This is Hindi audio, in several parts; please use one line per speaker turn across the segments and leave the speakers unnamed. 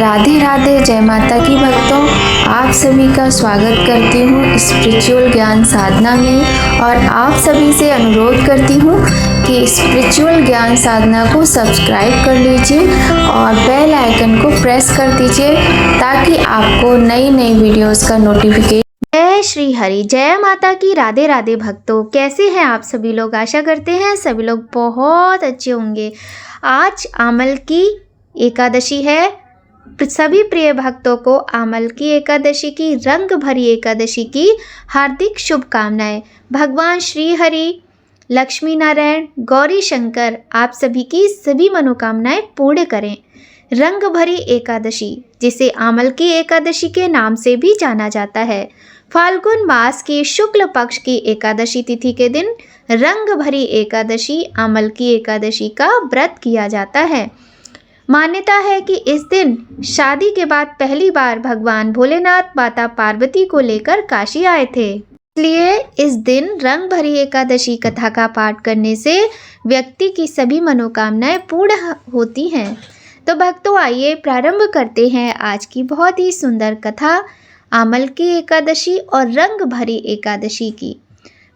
राधे राधे, जय माता की भक्तों। आप सभी का स्वागत करती हूँ स्पिरिचुअल ज्ञान साधना में और आप सभी से अनुरोध करती हूँ कि स्पिरिचुअल ज्ञान साधना को सब्सक्राइब कर लीजिए और बेल आइकन को प्रेस कर दीजिए ताकि आपको नई नई वीडियोस का नोटिफिकेशन। जय श्री हरि, जय माता की। राधे राधे भक्तों, कैसे हैं आप सभी लोग? आशा करते हैं सभी लोग बहुत अच्छे होंगे। आज आमल की एकादशी है। सभी प्रिय भक्तों को आमल की एकादशी की, रंग भरी एकादशी की हार्दिक शुभकामनाएं। भगवान श्री हरि, लक्ष्मी नारायण, गौरी शंकर आप सभी की सभी मनोकामनाएं पूर्ण करें। रंग भरी एकादशी, जिसे आमल की एकादशी के नाम से भी जाना जाता है, फाल्गुन मास की शुक्ल पक्ष की एकादशी तिथि के दिन रंग भरी एकादशी, आमल की एकादशी का व्रत किया जाता है। मान्यता है कि इस दिन शादी के बाद पहली बार भगवान भोलेनाथ माता पार्वती को लेकर काशी आए थे। इसलिए इस दिन रंग भरी एकादशी कथा का पाठ करने से व्यक्ति की सभी मनोकामनाएं पूर्ण होती हैं। तो भक्तों, आइए प्रारंभ करते हैं आज की बहुत ही सुंदर कथा, आमल की एकादशी और रंग भरी एकादशी की।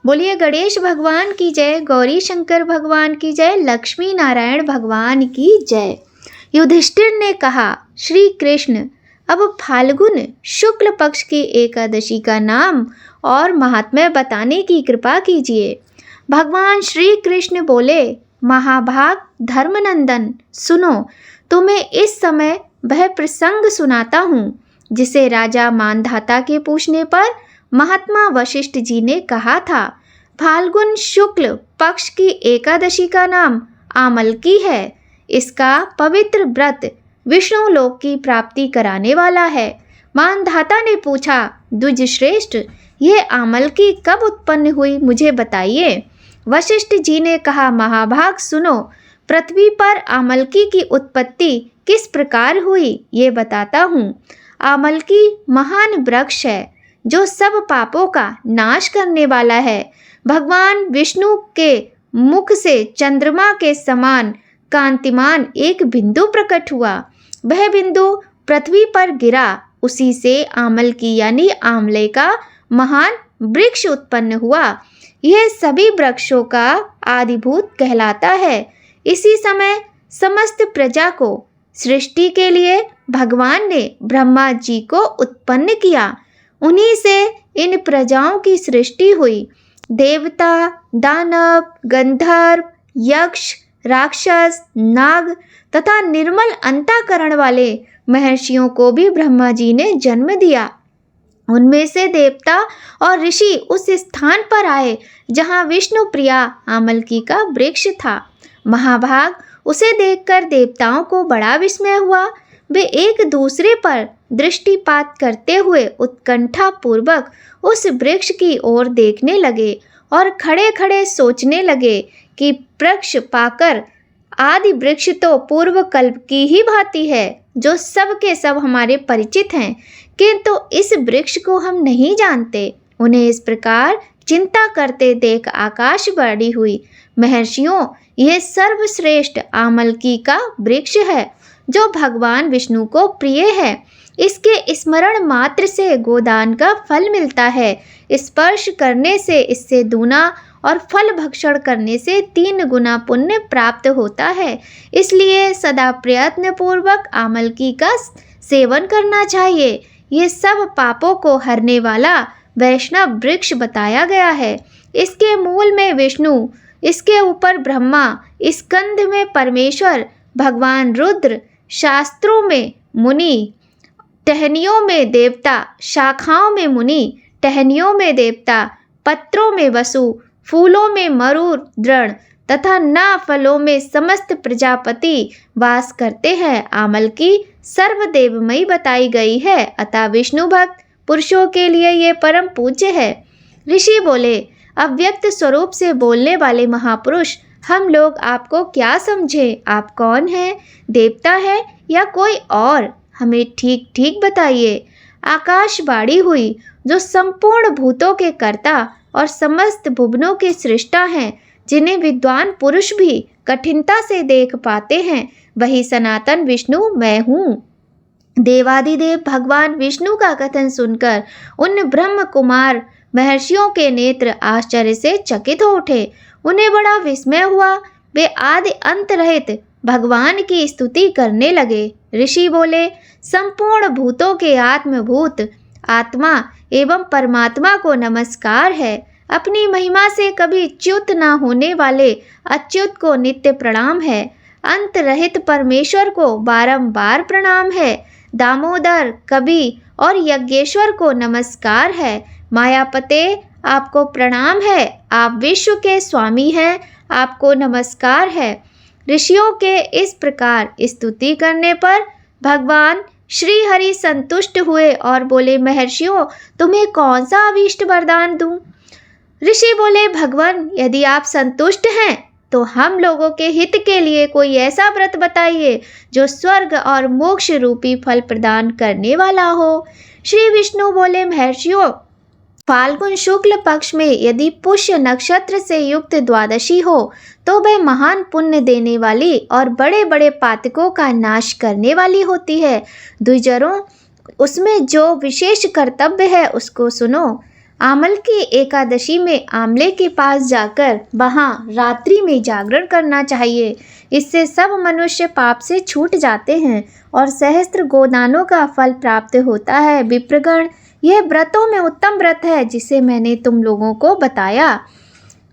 बोलिए गणेश भगवान की जय, गौरी शंकर भगवान की जय, लक्ष्मी नारायण भगवान की जय। युधिष्ठिर ने कहा, श्री कृष्ण, अब फाल्गुन शुक्ल पक्ष की एकादशी का नाम और महात्म्य बताने की कृपा कीजिए। भगवान श्री कृष्ण बोले, महाभाग धर्मनंदन, सुनो, तुम्हें इस समय वह प्रसंग सुनाता हूँ जिसे राजा मानधाता के पूछने पर महात्मा वशिष्ठ जी ने कहा था। फाल्गुन शुक्ल पक्ष की एकादशी का नाम आमल की है। इसका पवित्र व्रत विष्णु लोक की प्राप्ति कराने वाला है। मानधाता ने पूछा, द्विज श्रेष्ठ, यह आमल की कब उत्पन्न हुई, मुझे बताइए। वशिष्ठ जी ने कहा, महाभाग सुनो, पृथ्वी पर आमलकी की उत्पत्ति किस प्रकार हुई ये बताता हूँ। आमलकी महान वृक्ष है जो सब पापों का नाश करने वाला है। भगवान विष्णु के मुख से चंद्रमा के समान कांतिमान एक बिंदु प्रकट हुआ। वह बिंदु पृथ्वी पर गिरा। उसी से आमल की यानी आमले का महान वृक्ष उत्पन्न हुआ। यह सभी वृक्षों का आदिभूत कहलाता है। इसी समय समस्त प्रजा को सृष्टि के लिए भगवान ने ब्रह्मा जी को उत्पन्न किया। उन्हीं से इन प्रजाओं की सृष्टि हुई। देवता, दानव, गंधर्व, यक्ष, राक्षस, नाग तथा निर्मल अंतःकरण वाले महर्षियों को भी ब्रह्मा जी ने जन्म दिया। उनमें से देवता और ऋषि उस स्थान पर आए जहाँ विष्णु प्रिया आमलकी का वृक्ष था। महाभाग, उसे देखकर देवताओं को बड़ा विस्मय हुआ। वे एक दूसरे पर दृष्टिपात करते हुए उत्कंठा पूर्वक उस वृक्ष की ओर देखने लगे और खड़े खड़े सोचने लगे कि वृक्ष पाकर आदि वृक्ष तो पूर्व कल्प की ही भांति है, जो सब के सब हमारे परिचित हैं, किंतु इस वृक्ष को हम नहीं जानते। उन्हें इस प्रकार चिंता करते देख आकाशवाणी हुई, महर्षियों, यह सर्वश्रेष्ठ आमलकी का वृक्ष है जो भगवान विष्णु को प्रिय है। इसके स्मरण मात्र से गोदान का फल मिलता है। स्पर्श करने से इससे दूना और फल भक्षण करने से 3 गुना पुण्य प्राप्त होता है। इसलिए सदा प्रयत्न पूर्वक आमलकी का सेवन करना चाहिए। ये सब पापों को हरने वाला वैष्णव वृक्ष बताया गया है। इसके मूल में विष्णु, इसके ऊपर ब्रह्मा, स्कंध में परमेश्वर भगवान रुद्र, शास्त्रों में मुनि, टहनियों में देवता, शाखाओं में मुनि, टहनियों में देवता, पत्रों में वसु, फूलों में मरुर दृढ़ तथा ना फलों में समस्त प्रजापति वास करते हैं। आमल की सर्वदेवमयी बताई गई है, अतः विष्णु भक्त पुरुषों के लिए ये परम पूज्य है। ऋषि बोले, अव्यक्त स्वरूप से बोलने वाले महापुरुष, हम लोग आपको क्या समझे? आप कौन हैं? देवता है या कोई और? हमें ठीक ठीक बताइए। आकाशवाणी हुई, जो संपूर्ण भूतों के कर्ता और समस्त भुवनों के सृष्टा हैं, जिन्हें विद्वान पुरुष भी कठिनता से देख पाते हैं, वही सनातन विष्णु मैं हूँ। देवादिदेव भगवान विष्णु का कथन सुनकर उन ब्रह्म कुमार महर्षियों के नेत्र आश्चर्य से चकित हो उठे। उन्हें बड़ा विस्मय हुआ। वे आदि अंत रहित भगवान की स्तुति करने लगे। ऋषि बोले, संपूर्ण भूतों के आत्मभूत आत्मा एवं परमात्मा को नमस्कार है। अपनी महिमा से कभी च्युत न होने वाले अच्युत को नित्य प्रणाम है। अंत रहित परमेश्वर को बारंबार प्रणाम है। दामोदर, कवि और यज्ञेश्वर को नमस्कार है। मायापते, आपको प्रणाम है। आप विश्व के स्वामी हैं, आपको नमस्कार है। ऋषियों के इस प्रकार स्तुति करने पर भगवान श्री हरि संतुष्ट हुए और बोले, महर्षियों, तुम्हें कौन सा अभीष्ट वरदान दूं? ऋषि बोले, भगवान, यदि आप संतुष्ट हैं तो हम लोगों के हित के लिए कोई ऐसा व्रत बताइए जो स्वर्ग और मोक्ष रूपी फल प्रदान करने वाला हो। श्री विष्णु बोले, महर्षियों, फाल्गुन शुक्ल पक्ष में यदि पुष्य नक्षत्र से युक्त द्वादशी हो तो वह महान पुण्य देने वाली और बड़े बड़े पातकों का नाश करने वाली होती है। द्विजरों, उसमें जो विशेष कर्तव्य है उसको सुनो। आमल की एकादशी में आमले के पास जाकर वहाँ रात्रि में जागरण करना चाहिए। इससे सब मनुष्य पाप से छूट जाते हैं और सहस्त्र गोदानों का फल प्राप्त होता है। विप्रगण, यह व्रतों में उत्तम व्रत है जिसे मैंने तुम लोगों को बताया।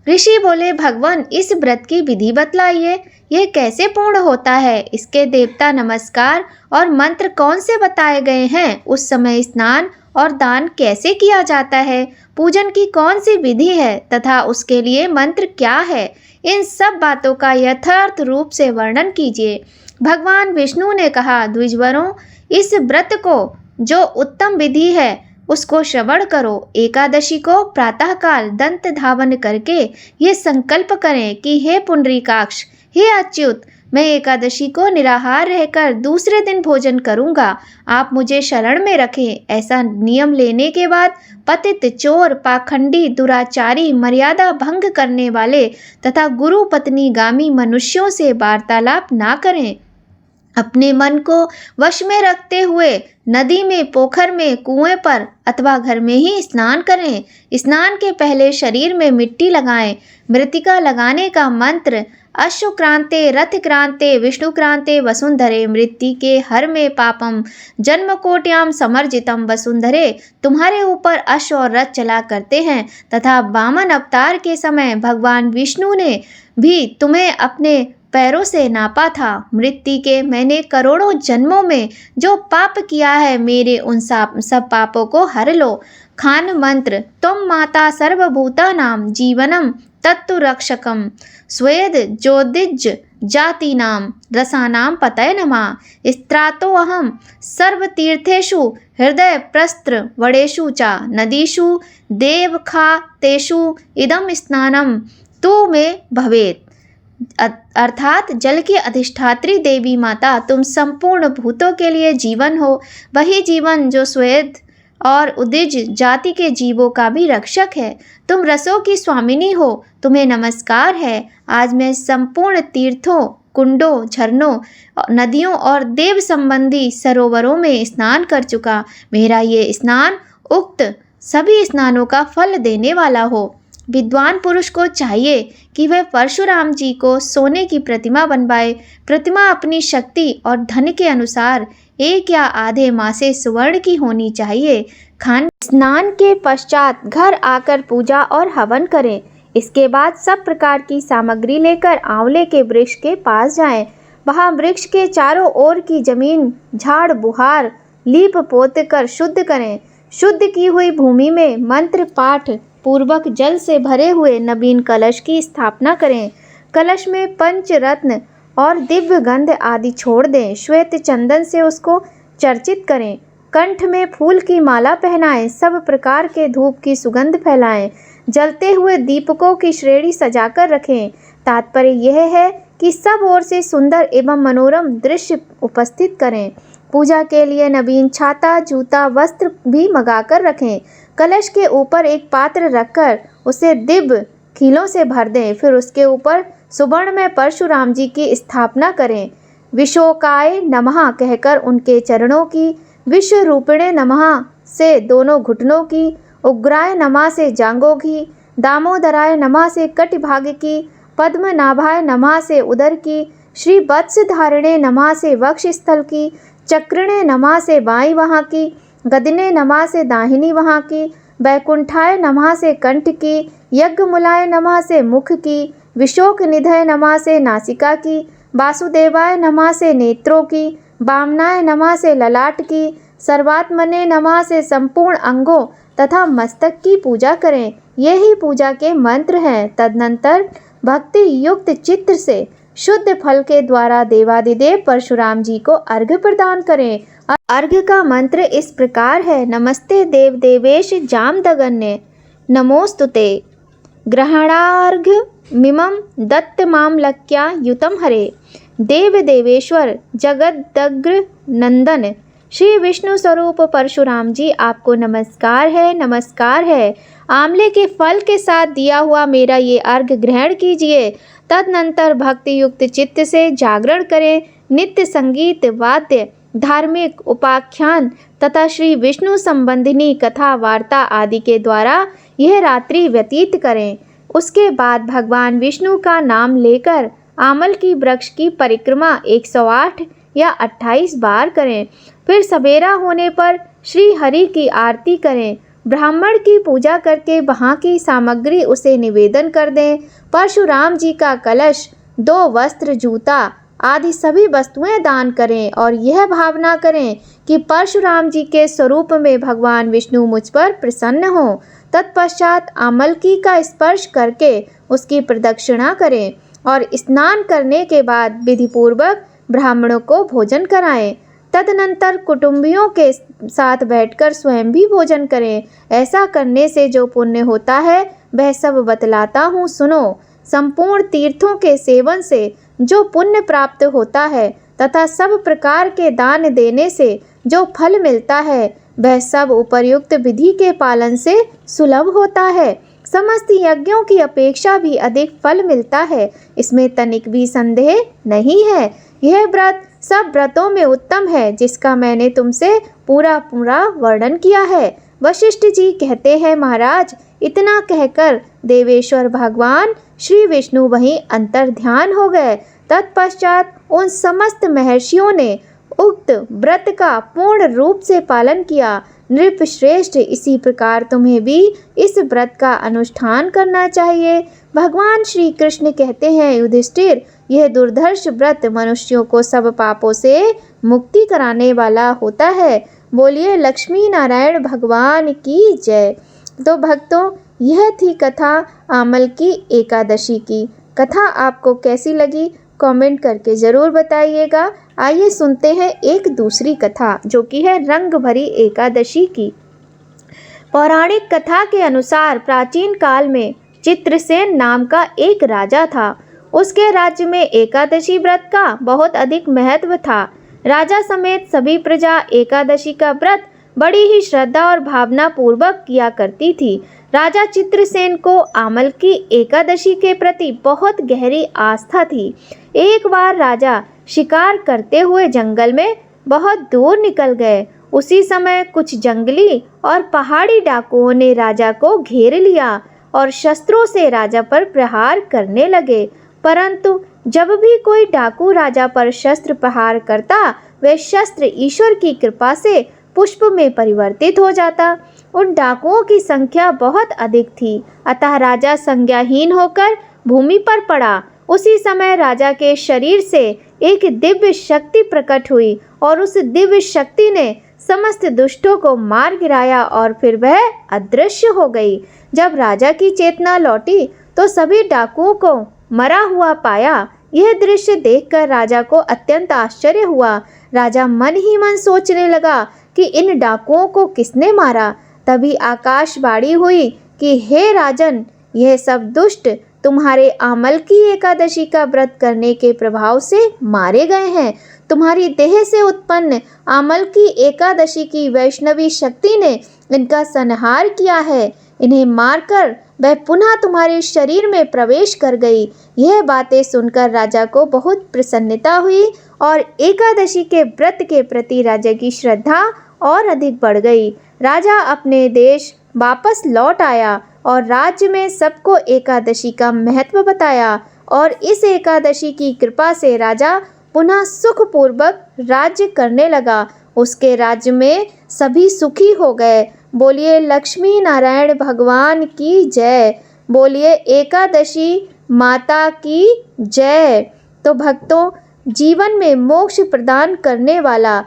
ऋषि बोले, भगवान, इस व्रत की विधि बतलाइए। यह कैसे पूर्ण होता है? इसके देवता नमस्कार और मंत्र कौन से बताए गए हैं? उस समय स्नान और दान कैसे किया जाता है? पूजन की कौन सी विधि है तथा उसके लिए मंत्र क्या है? इन सब बातों का यथार्थ रूप से वर्णन कीजिए। भगवान विष्णु ने कहा, द्विजवरों, इस व्रत को जो उत्तम विधि है उसको श्रवण करो। एकादशी को प्रातःकाल दंत धावन करके ये संकल्प करें कि हे पुंडरीकाक्ष, हे अच्युत, मैं एकादशी को निराहार रहकर दूसरे दिन भोजन करूंगा। आप मुझे शरण में रखें। ऐसा नियम लेने के बाद पतित, चोर, पाखंडी, दुराचारी, मर्यादा भंग करने वाले तथा गुरु पत्नी गामी मनुष्यों से वार्तालाप ना करें। अपने मन को वश में रखते हुए नदी में, पोखर में, कुएं पर अथवा घर में ही स्नान करें। स्नान के पहले शरीर में मिट्टी लगाएं। मृतिका लगाने का मंत्र, अश्वक्रांते, रथक्रांते, विष्णुक्रांते वसुंधरे, मृत्यु के हर में पापम, जन्मकोट्याम समर्जितम वसुंधरे। तुम्हारे ऊपर अश्व और रथ चला करते हैं तथा वामन अवतार के समय भगवान विष्णु ने भी तुम्हें अपने पैरों से नापा था। मृत्यु के मैंने करोड़ों जन्मों में जो पाप किया है, मेरे उन सब पापों को हर लो। खान मंत्र, तुम माता सर्वभूतानां जीवनम तत्तु रक्षकम, स्वेद ज्योतिज जातीनां रसानां पतये नमः। स्त्रातो अहम सर्वतीर्थेषु हृदय प्रस्त्र वडेषु च नदीषु देवखातेषु इदम स्नानम तु मे भवेत्। अर्थात जल की अधिष्ठात्री देवी माता, तुम संपूर्ण भूतों के लिए जीवन हो। वही जीवन जो श्वेत और उदिज जाति के जीवों का भी रक्षक है। तुम रसों की स्वामिनी हो, तुम्हें नमस्कार है। आज मैं संपूर्ण तीर्थों, कुंडों, झरनों, नदियों और देव संबंधी सरोवरों में स्नान कर चुका। मेरा ये स्नान उक्त सभी स्नानों का फल देने वाला हो। विद्वान पुरुष को चाहिए कि वह परशुराम जी को सोने की प्रतिमा बनवाए। प्रतिमा अपनी शक्ति और धन के अनुसार 1 या आधे मासे स्वर्ण की होनी चाहिए। स्नान के पश्चात घर आकर पूजा और हवन करें। इसके बाद सब प्रकार की सामग्री लेकर आंवले के वृक्ष के पास जाएं। वहां वृक्ष के चारों ओर की जमीन झाड़ बुहार लीप पोत कर शुद्ध करें। शुद्ध की हुई भूमि में मंत्र पाठ पूर्वक जल से भरे हुए नवीन कलश की स्थापना करें। कलश में पंचरत्न और दिव्य गंध आदि छोड़ दें। श्वेत चंदन से उसको चर्चित करें। कंठ में फूल की माला पहनाएं। सब प्रकार के धूप की सुगंध फैलाएं। जलते हुए दीपकों की श्रेणी सजाकर रखें। तात्पर्य यह है कि सब ओर से सुंदर एवं मनोरम दृश्य उपस्थित करें। पूजा के लिए नवीन छाता, जूता, वस्त्र भी मंगाकर रखें। कलश के ऊपर एक पात्र रखकर उसे दिव्य खीलों से भर दें। फिर उसके ऊपर सुवर्ण में परशुराम जी की स्थापना करें। विशोकाय नमः कहकर उनके चरणों की, विश्वरूपिणे नमः से दोनों घुटनों की, उग्राय नमः से जांघों की, दामोदराय नमः से कटिभाग की, पद्मनाभाय नमः से उदर की, श्री वत्सधारिणे नमः से वक्षस्थल की, चक्रिणे नमः से बाईं वहाँ की, गदिने नमः से दाहिनी वहाँ की, वैकुंठाय नमः से कंठ की, यज्ञमूलाय नमः से मुख की, विशोक निधय नमः से नासिका की, वासुदेवाय नमः से नेत्रों की, वामनाय नमः से ललाट की, सर्वात्मने नमः से संपूर्ण अंगों तथा मस्तक की पूजा करें। यही पूजा के मंत्र हैं। तदनंतर भक्ति युक्त चित्त से शुद्ध फल के द्वारा देवादिदेव परशुराम जी को अर्घ्य प्रदान करें। अर्घ्य का मंत्र इस प्रकार है। नमस्ते देव देवेश जामदगन्य नमोस्तुते ग्रहणार्घ्य मिमं दत्तमामलक्या युतम हरे देव देवेश्वर जगदग्र नंदन श्री विष्णु स्वरूप परशुराम जी आपको नमस्कार है, नमस्कार है। आंवले के फल के साथ दिया हुआ मेरा ये अर्घ्य ग्रहण कीजिए। तदनंतर भक्ति युक्त चित्त से जागरण करें। नित्य संगीत वाद्य धार्मिक उपाख्यान तथा श्री विष्णु संबंधिनी कथा वार्ता आदि के द्वारा यह रात्रि व्यतीत करें। उसके बाद भगवान विष्णु का नाम लेकर आमल की वृक्ष की परिक्रमा 108 या 28 बार करें। फिर सवेरा होने पर श्री हरि की आरती करें। ब्राह्मण की पूजा करके वहाँ की सामग्री उसे निवेदन कर दें। परशुराम जी का कलश, 2 वस्त्र, जूता आदि सभी वस्तुएं दान करें और यह भावना करें कि परशुराम जी के स्वरूप में भगवान विष्णु मुझ पर प्रसन्न हो। तत्पश्चात आमलकी का स्पर्श करके उसकी प्रदक्षिणा करें और स्नान करने के बाद विधिपूर्वक ब्राह्मणों को भोजन कराएं। तदनंतर कुटुंबियों के साथ बैठकर स्वयं भी भोजन करें। ऐसा करने से जो पुण्य होता है वह सब बतलाता हूँ, सुनो। संपूर्ण तीर्थों के सेवन से जो पुण्य प्राप्त होता है तथा सब प्रकार के दान देने से जो फल मिलता है वह सब उपर्युक्त विधि के पालन से सुलभ होता है। समस्त यज्ञों की अपेक्षा भी अधिक फल मिलता है, इसमें तनिक भी संदेह नहीं है। यह व्रत सब व्रतों में उत्तम है, जिसका मैंने तुमसे पूरा वर्णन किया है। वशिष्ठ जी कहते हैं, महाराज, इतना कहकर देवेश्वर भगवान श्री विष्णु वहीं अंतर ध्यान हो गए। तत्पश्चात उन समस्त महर्षियों ने उक्त व्रत का पूर्ण रूप से पालन किया। नृपश्रेष्ठ, इसी प्रकार तुम्हें भी इस व्रत का अनुष्ठान करना चाहिए। भगवान श्री कृष्ण कहते हैं, युधिष्ठिर, यह दुर्धर्ष व्रत मनुष्यों को सब पापों से मुक्ति कराने वाला होता है। बोलिए लक्ष्मी नारायण भगवान की जय। तो भक्तों, यह थी कथा आमल की एकादशी की। कथा आपको कैसी लगी कमेंट करके ज़रूर बताइएगा। आइए सुनते हैं एक दूसरी कथा, जो कि है रंग भरी एकादशी की। पौराणिक कथा के अनुसार प्राचीन काल में चित्रसेन नाम का एक राजा था। उसके राज्य में एकादशी व्रत का बहुत अधिक महत्व था। राजा समेत सभी प्रजा एकादशी का व्रत बड़ी ही श्रद्धा और भावना पूर्वक किया करती थी। राजा चित्रसेन को आमल की एकादशी के प्रति बहुत गहरी आस्था थी। एक बार राजा शिकार करते हुए जंगल में बहुत दूर निकल गए। उसी समय कुछ जंगली और पहाड़ी डाकुओं ने राजा को घेर लिया और शस्त्रों से राजा पर प्रहार करने लगे। परंतु जब भी कोई डाकू राजा पर शस्त्र प्रहार करता, वह शस्त्र ईश्वर की कृपा से पुष्प में परिवर्तित हो जाता। उन डाकुओं की संख्या बहुत अधिक थी, अतः राजा संज्ञाहीन होकर भूमि पर पड़ा। उसी समय राजा के शरीर से एक दिव्य शक्ति प्रकट हुई और उस दिव्य शक्ति ने समस्त दुष्टों को मार गिराया और फिर वह अदृश्य हो गई। जब राजा की चेतना लौटी तो सभी डाकुओं को मरा हुआ पाया। यह दृश्य देखकर राजा को अत्यंत आश्चर्य हुआ। राजा मन ही मन सोचने लगा कि इन डाकुओं को किसने मारा। तभी आकाशवाणी हुई कि हे राजन, यह सब दुष्ट तुम्हारे आमल की एकादशी का व्रत करने के प्रभाव से मारे गए हैं। तुम्हारी देह से उत्पन्न आमल की एकादशी की वैष्णवी शक्ति ने इनका संहार किया है। इन्हें मारकर वह पुनः तुम्हारे शरीर में प्रवेश कर गई। यह बातें सुनकर राजा को बहुत प्रसन्नता हुई
और एकादशी के व्रत के प्रति राजा की श्रद्धा और अधिक बढ़ गई। राजा अपने देश वापस लौट आया और राज्य में सबको एकादशी का महत्व बताया और इस एकादशी की कृपा से राजा पुनः सुखपूर्वक राज्य करने लगा। उसके राज्य में सभी सुखी हो गए। बोलिए लक्ष्मी नारायण भगवान की जय। बोलिए एकादशी माता की जय। तो भक्तों, जीवन में मोक्ष प्रदान करने वाला,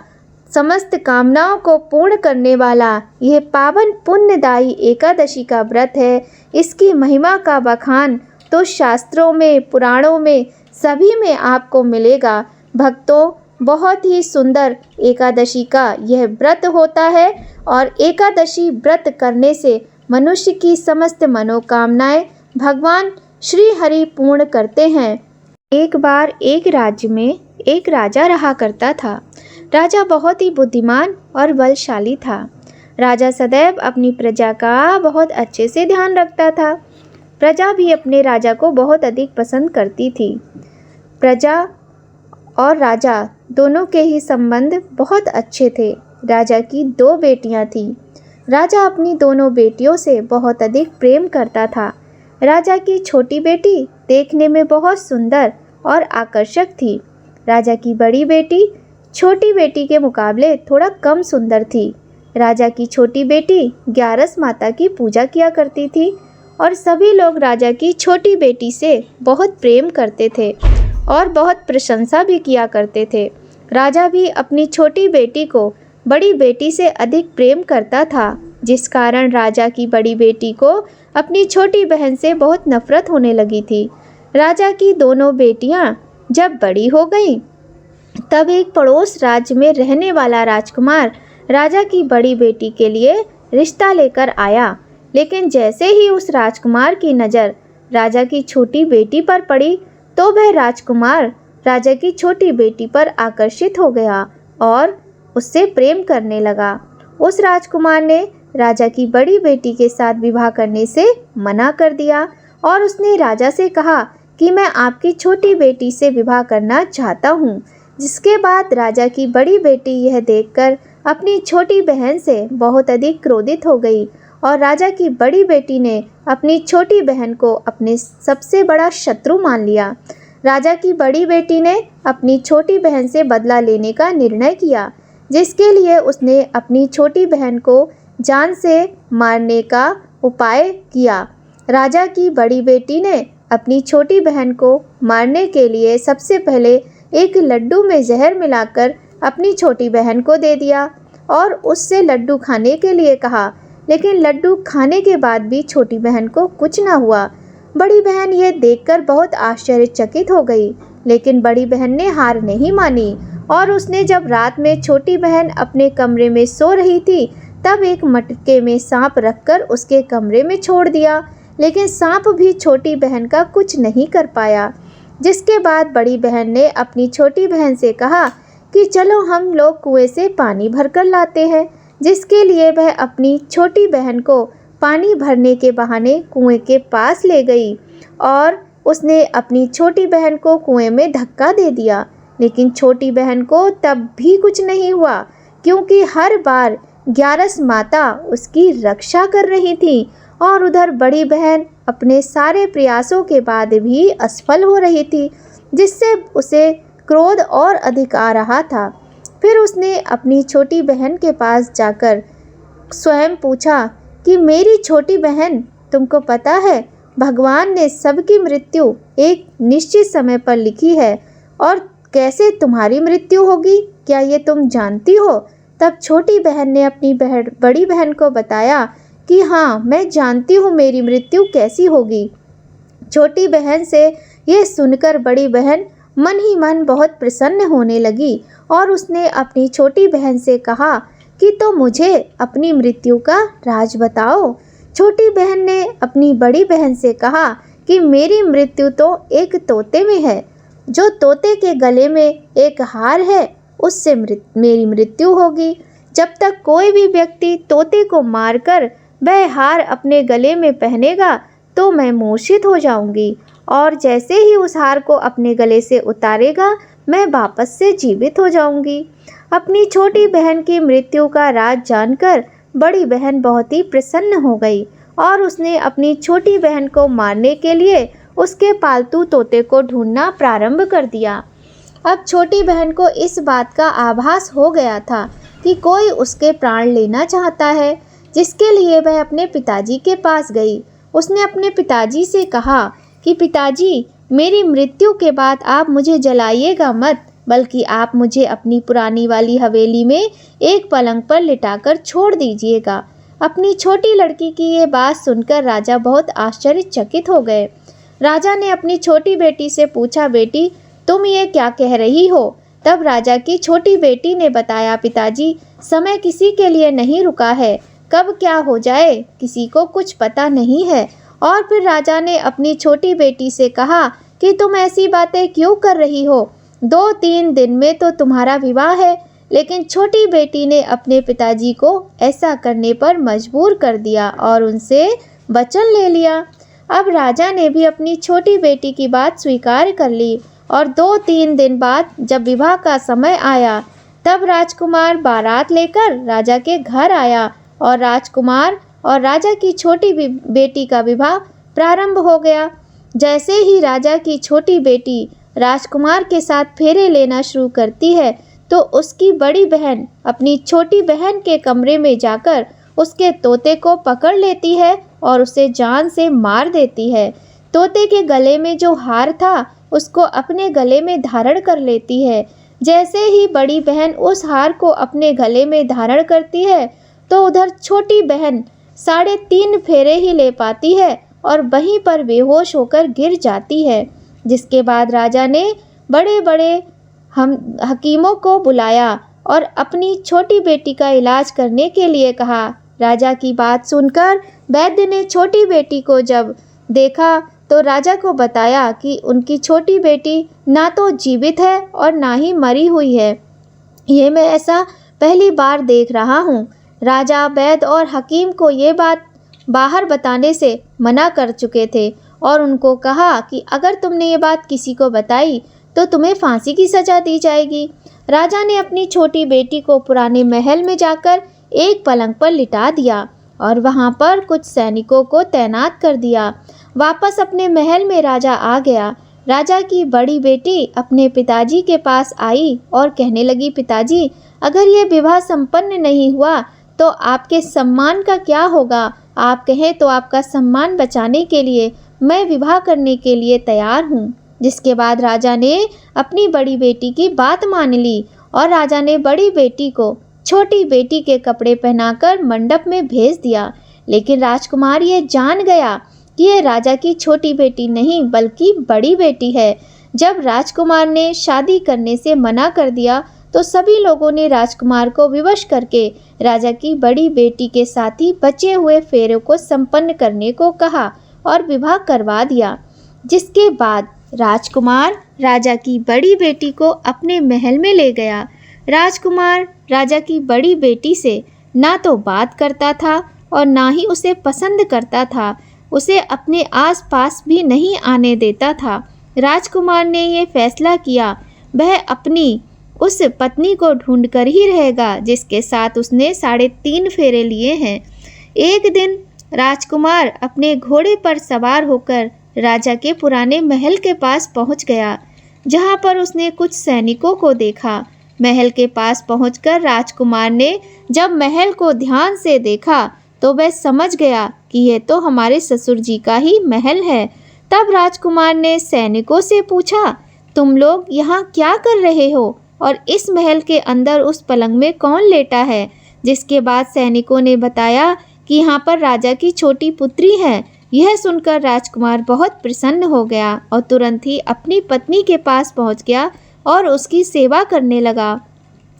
समस्त कामनाओं को पूर्ण करने वाला यह पावन पुण्यदायी एकादशी का व्रत है। इसकी महिमा का बखान तो शास्त्रों में, पुराणों में, सभी में आपको मिलेगा। भक्तों, बहुत ही सुंदर एकादशी का यह व्रत होता है और एकादशी व्रत करने से मनुष्य की समस्त मनोकामनाएं भगवान श्री हरि पूर्ण करते हैं। एक बार एक राज्य में एक राजा रहा करता था। राजा बहुत ही बुद्धिमान और बलशाली था। राजा सदैव अपनी प्रजा का बहुत अच्छे से ध्यान रखता था। प्रजा भी अपने राजा को बहुत अधिक पसंद करती थी। प्रजा और राजा दोनों के ही संबंध बहुत अच्छे थे। राजा की 2 बेटियां थीं। राजा अपनी दोनों बेटियों से बहुत अधिक प्रेम करता था। राजा की छोटी बेटी देखने में बहुत सुंदर और आकर्षक थी। राजा की बड़ी बेटी छोटी बेटी के मुकाबले थोड़ा कम सुंदर थी। राजा की छोटी बेटी ग्यारस माता की पूजा किया करती थी और सभी लोग राजा की छोटी बेटी से बहुत प्रेम करते थे और बहुत प्रशंसा भी किया करते थे। राजा भी अपनी छोटी बेटी को बड़ी बेटी से अधिक प्रेम करता था, जिस कारण राजा की बड़ी बेटी को अपनी छोटी बहन से बहुत नफरत होने लगी थी। राजा की दोनों बेटियां जब बड़ी हो गईं, तब एक पड़ोस राज्य में रहने वाला राजकुमार राजा की बड़ी बेटी के लिए रिश्ता लेकर आया। लेकिन जैसे ही उस राजकुमार की नज़र राजा की छोटी बेटी पर पड़ी, तो वह राजकुमार राजा की छोटी बेटी पर आकर्षित हो गया और उससे प्रेम करने लगा। उस राजकुमार ने राजा की बड़ी बेटी के साथ विवाह करने से मना कर दिया और उसने राजा से कहा कि मैं आपकी छोटी बेटी से विवाह करना चाहता हूँ। जिसके बाद राजा की बड़ी बेटी यह देखकर अपनी छोटी बहन से बहुत अधिक क्रोधित हो गई और राजा की बड़ी बेटी ने अपनी छोटी बहन को अपने सबसे बड़ा शत्रु मान लिया। राजा की बड़ी बेटी ने अपनी छोटी बहन से बदला लेने का निर्णय किया, जिसके लिए उसने अपनी छोटी बहन को जान से मारने का उपाय किया। राजा की बड़ी बेटी ने अपनी छोटी बहन को मारने के लिए सबसे पहले एक लड्डू में जहर मिलाकर अपनी छोटी बहन को दे दिया और उससे लड्डू खाने के लिए कहा। लेकिन लड्डू खाने के बाद भी छोटी बहन को कुछ न हुआ। बड़ी बहन ये देखकर बहुत आश्चर्यचकित हो गई, लेकिन बड़ी बहन ने हार नहीं मानी और उसने जब रात में छोटी बहन अपने कमरे में सो रही थी, तब एक मटके में सांप रखकर उसके कमरे में छोड़ दिया। लेकिन सांप भी छोटी बहन का कुछ नहीं कर पाया। जिसके बाद बड़ी बहन ने अपनी छोटी बहन से कहा कि चलो हम लोग कुएं से पानी भरकर लाते हैं, जिसके लिए वह अपनी छोटी बहन को पानी भरने के बहाने कुएं के पास ले गई और उसने अपनी छोटी बहन को कुएं में धक्का दे दिया। लेकिन छोटी बहन को तब भी कुछ नहीं हुआ, क्योंकि हर बार ग्यारस माता उसकी रक्षा कर रही थी और उधर बड़ी बहन अपने सारे प्रयासों के बाद भी असफल हो रही थी, जिससे उसे क्रोध और अधिक आ रहा था। फिर उसने अपनी छोटी बहन के पास जाकर स्वयं पूछा कि मेरी छोटी बहन, तुमको पता है भगवान ने सबकी मृत्यु एक निश्चित समय पर लिखी है और कैसे तुम्हारी मृत्यु होगी, क्या ये तुम जानती हो? तब छोटी बहन ने अपनी बड़ी बहन को बताया कि हाँ, मैं जानती हूँ मेरी मृत्यु कैसी होगी। छोटी बहन से ये सुनकर बड़ी बहन मन ही मन बहुत प्रसन्न होने लगी और उसने अपनी छोटी बहन से कहा कि तो मुझे अपनी मृत्यु का राज बताओ। छोटी बहन ने अपनी बड़ी बहन से कहा कि मेरी मृत्यु तो एक तोते में है। जो तोते के गले में एक हार है, उससे मेरी मृत्यु होगी। जब तक कोई भी व्यक्ति तोते को मारकर वह हार अपने गले में पहनेगा तो मैं मूर्छित हो जाऊंगी, और जैसे ही उस हार को अपने गले से उतारेगा मैं वापस से जीवित हो जाऊंगी। अपनी छोटी बहन की मृत्यु का राज जानकर बड़ी बहन बहुत ही प्रसन्न हो गई और उसने अपनी छोटी बहन को मारने के लिए उसके पालतू तोते को ढूंढना प्रारंभ कर दिया। अब छोटी बहन को इस बात का आभास हो गया था कि कोई उसके प्राण लेना चाहता है, जिसके लिए वह अपने पिताजी के पास गई। उसने अपने पिताजी से कहा कि पिताजी, मेरी मृत्यु के बाद आप मुझे जलाइएगा मत, बल्कि आप मुझे अपनी पुरानी वाली हवेली में एक पलंग पर लिटाकर छोड़ दीजिएगा। अपनी छोटी लड़की की ये बात सुनकर राजा बहुत आश्चर्यचकित हो गए। राजा ने अपनी छोटी बेटी से पूछा, बेटी तुम ये क्या कह रही हो? तब राजा की छोटी बेटी ने बताया, पिताजी समय किसी के लिए नहीं रुका है, कब क्या हो जाए किसी को कुछ पता नहीं है। और फिर राजा ने अपनी छोटी बेटी से कहा कि तुम ऐसी बातें क्यों कर रही हो, 2-3 दिन में तो तुम्हारा विवाह है। लेकिन छोटी बेटी ने अपने पिताजी को ऐसा करने पर मजबूर कर दिया और उनसे वचन ले लिया। अब राजा ने भी अपनी छोटी बेटी की बात स्वीकार कर ली और 2-3 दिन बाद जब विवाह का समय आया, तब राजकुमार बारात लेकर राजा के घर आया और राजकुमार और राजा की छोटी बेटी का विवाह प्रारंभ हो गया। जैसे ही राजा की छोटी बेटी राजकुमार के साथ फेरे लेना शुरू करती है, तो उसकी बड़ी बहन अपनी छोटी बहन के कमरे में जाकर उसके तोते को पकड़ लेती है और उसे जान से मार देती है। तोते के गले में जो हार था, उसको अपने गले में धारण कर लेती है। जैसे ही बड़ी बहन उस हार को अपने गले में धारण करती है, तो उधर छोटी बहन 3.5 फेरे ही ले पाती है और वहीं पर बेहोश होकर गिर जाती है। जिसके बाद राजा ने बड़े बड़े हकीमों को बुलाया और अपनी छोटी बेटी का इलाज करने के लिए कहा। राजा की बात सुनकर वैद्य ने छोटी बेटी को जब देखा तो राजा को बताया कि उनकी छोटी बेटी ना तो जीवित है और ना ही मरी हुई है। ये मैं ऐसा पहली बार देख रहा हूँ। राजा वैद्य और हकीम को ये बात बाहर बताने से मना कर चुके थे और उनको कहा कि अगर तुमने ये बात किसी को बताई तो तुम्हें फांसी की सज़ा दी जाएगी। राजा ने अपनी छोटी बेटी को पुराने महल में जाकर एक पलंग पर लिटा दिया और वहाँ पर कुछ सैनिकों को तैनात कर दिया। वापस अपने महल में राजा आ गया। राजा की बड़ी बेटी अपने पिताजी के पास आई और कहने लगी, पिताजी अगर ये विवाह संपन्न नहीं हुआ तो आपके सम्मान का क्या होगा? आप कहें तो आपका सम्मान बचाने के लिए मैं विवाह करने के लिए तैयार हूँ। जिसके बाद राजा ने अपनी बड़ी बेटी की बात मान ली और राजा ने बड़ी बेटी को छोटी बेटी के कपड़े पहनाकर मंडप में भेज दिया। लेकिन राजकुमार ये जान गया कि ये राजा की छोटी बेटी नहीं बल्कि बड़ी बेटी है। जब राजकुमार ने शादी करने से मना कर दिया तो सभी लोगों ने राजकुमार को विवश करके राजा की बड़ी बेटी के साथ ही बचे हुए फेरों को संपन्न करने को कहा और विवाह करवा दिया। जिसके बाद राजकुमार राजा की बड़ी बेटी को अपने महल में ले गया। राजकुमार राजा की बड़ी बेटी से ना तो बात करता था और ना ही उसे पसंद करता था, उसे अपने आसपास भी नहीं आने देता था। राजकुमार ने ये फैसला किया वह अपनी उस पत्नी को ढूंढकर ही रहेगा जिसके साथ उसने 3.5 फेरे लिए हैं। एक दिन राजकुमार अपने घोड़े पर सवार होकर राजा के पुराने महल के पास पहुंच गया, जहां पर उसने कुछ सैनिकों को देखा। महल के पास पहुंचकर राजकुमार ने जब महल को ध्यान से देखा तो वह समझ गया कि यह तो हमारे ससुर जी का ही महल है। तब राजकुमार ने सैनिकों से पूछा, तुम लोग यहाँ क्या कर रहे हो और इस महल के अंदर उस पलंग में कौन लेटा है? जिसके बाद सैनिकों ने बताया कि यहाँ पर राजा की छोटी पुत्री है। यह सुनकर राजकुमार बहुत प्रसन्न हो गया और तुरंत ही अपनी पत्नी के पास पहुँच गया और उसकी सेवा करने लगा।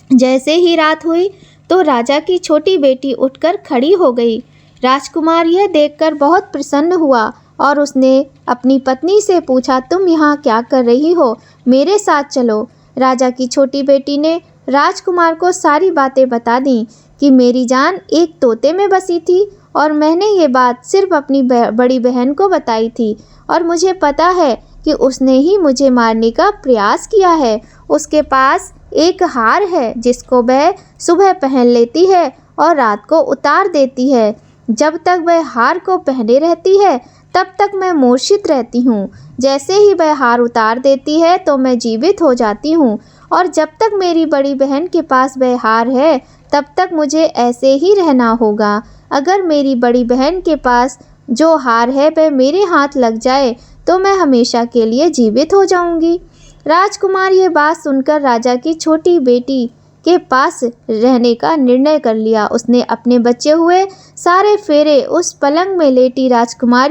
जैसे ही रात हुई तो राजा की छोटी बेटी उठकर खड़ी हो गई। राजकुमार यह देखकर बहुत प्रसन्न हुआ और उसने अपनी पत्नी से पूछा, तुम यहाँ क्या कर रही हो? मेरे साथ चलो। राजा की छोटी बेटी ने राजकुमार को सारी बातें बता दी कि मेरी जान एक तोते में बसी थी और मैंने ये बात सिर्फ अपनी बड़ी बहन को बताई थी और मुझे पता है कि उसने ही मुझे मारने का प्रयास किया है। उसके पास एक हार है जिसको वह सुबह पहन लेती है और रात को उतार देती है। जब तक वह हार को पहने रहती है तब तक मैं मूर्छित रहती हूँ। जैसे ही वह हार उतार देती है तो मैं जीवित हो जाती हूँ, और जब तक मेरी बड़ी बहन के पास वह हार है तब तक मुझे ऐसे ही रहना होगा। अगर मेरी बड़ी बहन के पास जो हार है वह मेरे हाथ लग जाए तो मैं हमेशा के लिए जीवित हो जाऊंगी। राजकुमार ये बात सुनकर राजा की छोटी बेटी के पास रहने का निर्णय कर लिया। उसने अपने बचे हुए सारे फेरे उस पलंग में लेटी राजकुमार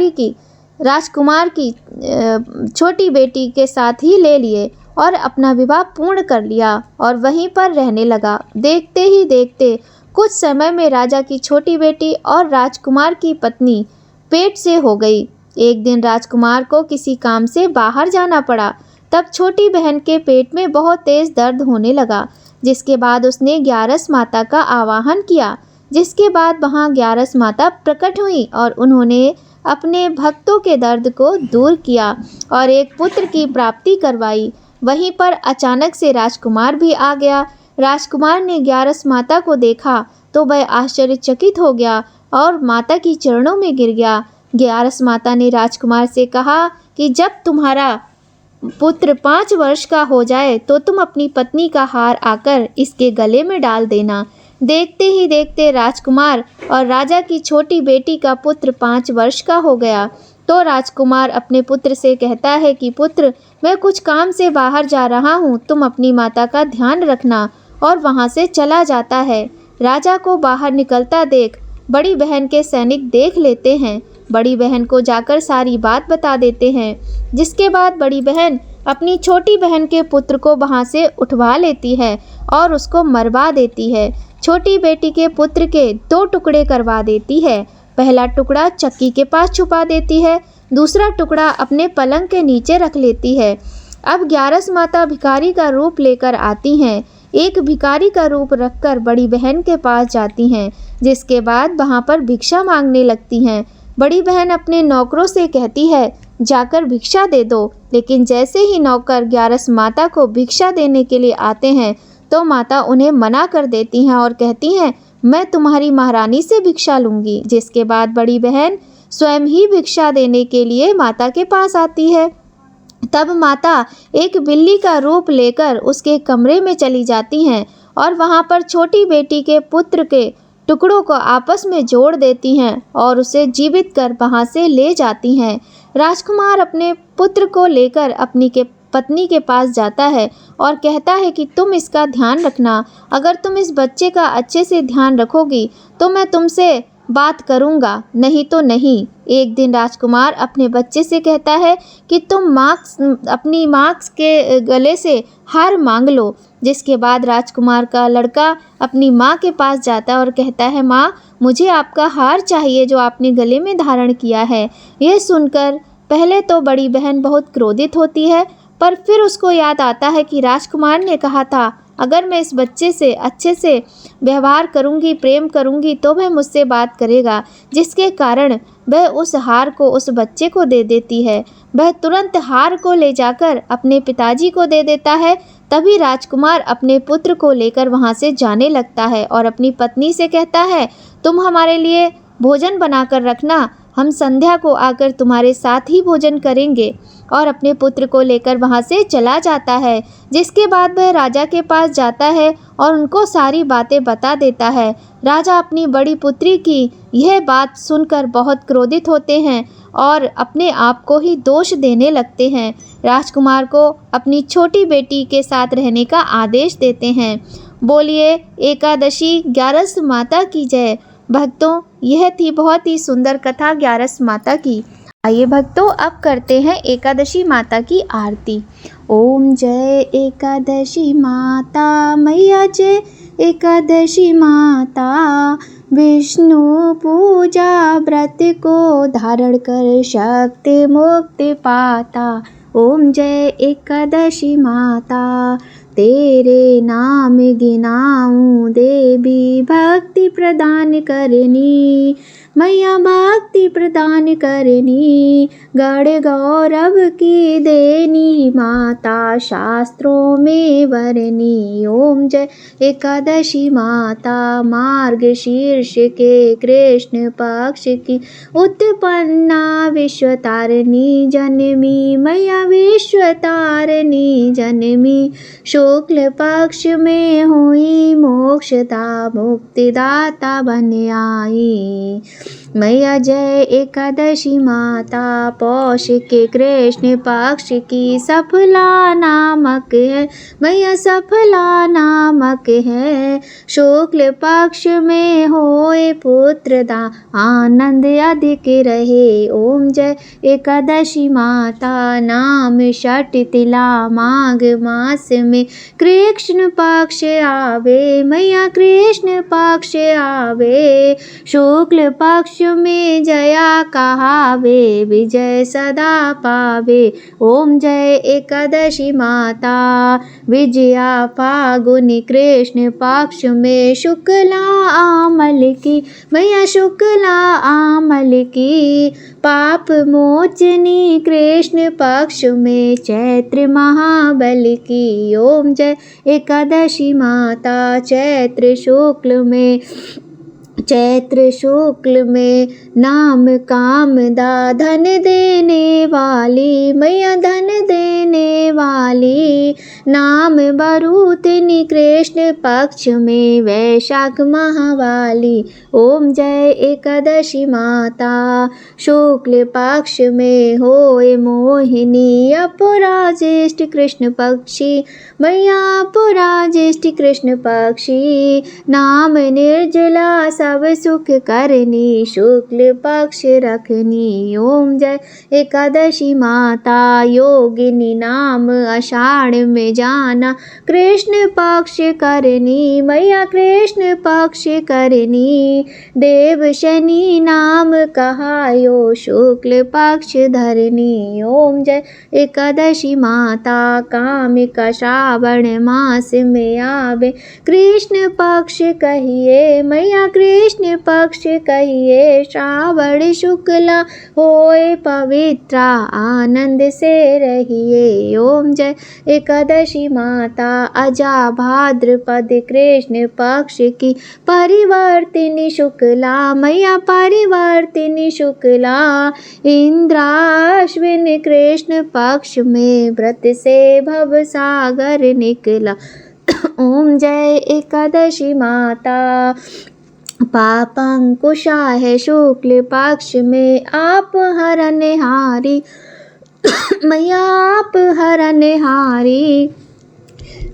की छोटी बेटी के साथ ही ले लिए और अपना विवाह पूर्ण कर लिया और वहीं पर रहने लगा। देखते ही देखते कुछ समय में राजा की छोटी बेटी और राजकुमार की पत्नी पेट से हो गई। एक दिन राजकुमार को किसी काम से बाहर जाना पड़ा। तब छोटी बहन के पेट में बहुत तेज दर्द होने लगा, जिसके बाद उसने ग्यारस माता का आवाहन किया। जिसके बाद वहां ग्यारस माता प्रकट हुई और उन्होंने अपने भक्तों के दर्द को दूर किया और एक पुत्र की प्राप्ति करवाई। वहीं पर अचानक से राजकुमार भी आ गया। राजकुमार ने ग्यारस माता को देखा तो वह आश्चर्यचकित हो गया और माता की चरणों में गिर गया। ग्यारस माता ने राजकुमार से कहा कि जब तुम्हारा पुत्र 5 वर्ष का हो जाए तो तुम अपनी पत्नी का हार आकर इसके गले में डाल देना। देखते ही देखते राजकुमार और राजा की छोटी बेटी का पुत्र 5 वर्ष का हो गया। तो राजकुमार अपने पुत्र से कहता है कि पुत्र, मैं कुछ काम से बाहर जा रहा हूँ, तुम अपनी माता का ध्यान रखना, और वहाँ से चला जाता है। राजा को बाहर निकलता देख बड़ी बहन के सैनिक देख लेते हैं। बड़ी बहन को जाकर सारी बात बता देते हैं, जिसके बाद बड़ी बहन अपनी छोटी बहन के पुत्र को वहाँ से उठवा लेती है और उसको मरवा देती है। छोटी बेटी के पुत्र के 2 टुकड़े करवा देती है। पहला टुकड़ा चक्की के पास छुपा देती है, दूसरा टुकड़ा अपने पलंग के नीचे रख लेती है। अब ग्यारस माता भिखारी का रूप लेकर आती हैं। एक भिखारी का रूप रखकर बड़ी बहन के पास जाती हैं, जिसके बाद वहाँ पर भिक्षा मांगने लगती हैं। बड़ी बहन अपने नौकरों से कहती है, जाकर भिक्षा दे दो। लेकिन जैसे ही नौकर ग्यारस माता को भिक्षा देने के लिए आते हैं तो माता उन्हें मना कर देती हैं और कहती हैं, मैं तुम्हारी महारानी से भिक्षा लूँगी। जिसके बाद बड़ी बहन स्वयं ही भिक्षा देने के लिए माता के पास आती है। तब माता एक बिल्ली का रूप लेकर उसके कमरे में चली जाती हैं और वहाँ पर छोटी बेटी के पुत्र के टुकड़ों को आपस में जोड़ देती हैं और उसे जीवित कर वहाँ से ले जाती हैं। राजकुमार अपने पुत्र को लेकर अपनी पत्नी के पास जाता है और कहता है कि तुम इसका ध्यान रखना। अगर तुम इस बच्चे का अच्छे से ध्यान रखोगी तो मैं तुमसे बात करूँगा, नहीं तो नहीं। एक दिन राजकुमार अपने बच्चे से कहता है कि तुम अपनी माँ के गले से हार मांग लो। जिसके बाद राजकुमार का लड़का अपनी माँ के पास जाता है और कहता है, माँ, मुझे आपका हार चाहिए जो आपने गले में धारण किया है। यह सुनकर पहले तो बड़ी बहन बहुत क्रोधित होती है, पर फिर उसको याद आता है कि राजकुमार ने कहा था, अगर मैं इस बच्चे से अच्छे से व्यवहार करूंगी, प्रेम करूंगी तो वह मुझसे बात करेगा। जिसके कारण वह उस हार को उस बच्चे को दे देती है। वह तुरंत हार को ले जाकर अपने पिताजी को दे देता है। तभी राजकुमार अपने पुत्र को लेकर वहाँ से जाने लगता है और अपनी पत्नी से कहता है, तुम हमारे लिए भोजन बनाकर रखना, हम संध्या को आकर तुम्हारे साथ ही भोजन करेंगे। और अपने पुत्र को लेकर वहाँ से चला जाता है। जिसके बाद वह राजा के पास जाता है और उनको सारी बातें बता देता है। राजा अपनी बड़ी पुत्री की यह बात सुनकर बहुत क्रोधित होते हैं और अपने आप को ही दोष देने लगते हैं। राजकुमार को अपनी छोटी बेटी के साथ रहने का आदेश देते हैं। बोलिए एकादशी ग्यारस माता की जय। भक्तों, यह थी बहुत ही सुंदर कथा ग्यारस माता की। आइए भक्तों, अब करते हैं एकादशी माता की आरती। ओम जय एकादशी माता मैया, जय एकादशी माता। विष्णु पूजा व्रत को धारण कर शक्ति मुक्ति पाता। ओम जय एकादशी माता, तेरे नाम गिनाऊं देवी भक्ति प्रदान करनी। मैया भक्ति प्रदान करनी, गढ़ गौरव की देनी, माता शास्त्रों में वरनी। ओम जय एकादशी माता, मार्ग शीर्ष के कृष्ण पक्ष की उत्पन्ना, विश्व तारिणी जन्मी, मैया विश्व तारिणी जन्मी। शुक्ल पक्ष में हुई मोक्षदा, मुक्तिदाता बन आई। मैया जय एकादशी माता, पौष के कृष्ण पक्ष की सफला नामक है, मैया सफला नामक है। शुक्ल पक्ष में होए पुत्रदा, आनंद अधिक रहे। ओम जय एकादशी माता, नाम षट तिला, माघ मास में कृष्ण पक्ष आवे, मैया कृष्ण पक्ष आवे। शुक्ल पक्ष में जया कहावे, विजय सदा पावे। ओम जय एकादशी माता, विजया फागुनी कृष्ण पक्ष में शुक्ला आमल की, मैया शुक्ला आमल की। पाप मोचनी कृष्ण पक्ष में चैत्र महाबल की। ओम जय एकादशी माता, चैत्र शुक्ल में नाम कामदा, धन देने वाली, मैया धन देने वाली। नाम बरूतनी कृष्ण पक्ष में वैशाख महावाली। ओम जय एकादशी माता, शुक्ल पक्ष में होए मोहिनी, अपराज्येष्ठ कृष्ण पक्षी, मैया अपराज्येष्ठ कृष्ण पक्षी। नाम निर्जला सब सुख करनी, शुक्ल पक्ष रखनी। ओम जय एकादशी माता, योगिनी नाम आषाढ़ में जाना, कृष्ण पक्ष करनी, मैया कृष्ण पक्ष करनी। देव शनि नाम कहायो, शुक्ल पक्ष धरनी। ओम जय एकादशी माता, कामिका श्रावण मास में आवे, कृष्ण पक्ष कहिए, मैया कृष्ण पक्ष कहिए। श्रावण शुक्ला होए पवित्रा, आनंद से रहिए। ओम जय एकादशी माता, अजा भाद्रपद कृष्ण पक्ष की परिवर्तिनी शुक्ला, मैया परिवर्तिनी शुक्ला। इंद्राश्विन कृष्ण पक्ष में व्रत से भव सागर निकला। ओम जय एकादशी माता, पापंकुशा है शुक्ल पक्ष में आप हरनहारी, मैया आप हरनहारी।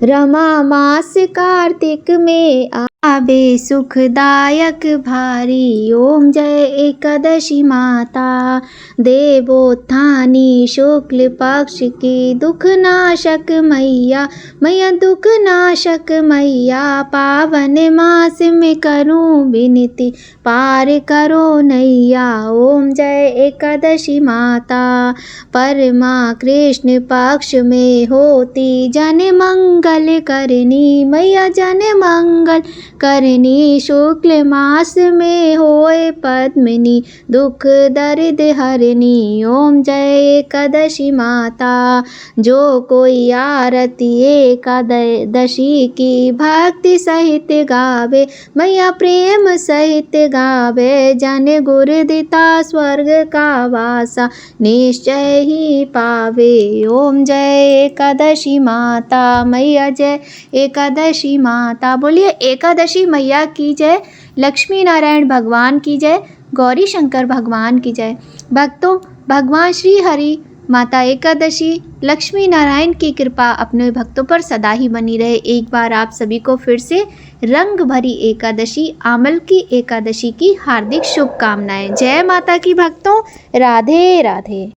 रमा मास कार्तिक में आवे, सुखदायक भारी। ओम जय एकादशी माता, देवोत्थानी शुक्ल पक्ष की दुखनाशक मैया, मैया दुखनाशक मैया। पावन मास में करूं विनती, पार करो नैया। ओम जय एकादशी माता, परमा कृष्ण पक्ष में होती जन मंगल करनी, मैया जन मंगल करनी। शुक्ल मास में होए पद्मिनी, दुख दर्द हरनी। ओम जय एकादशी माता, जो कोई आरती एकादशी की भक्ति सहित गावे, मैया प्रेम सहित गावे। जन गुर दिता स्वर्ग का वासा, निश्चय ही पावे। ओम जय एकादशी माता, मैया जय एकादशी माता। बोलिए एकादशी मैया की जय, लक्ष्मी नारायण भगवान की जय, गौरी शंकर भगवान की जय। भक्तों, भगवान श्री हरि, माता एकादशी, लक्ष्मी नारायण की कृपा अपने भक्तों पर सदा ही बनी रहे। एक बार आप सभी को फिर से रंग भरी एकादशी, आमल की एकादशी की हार्दिक शुभकामनाएं। जय माता की भक्तों, राधे राधे।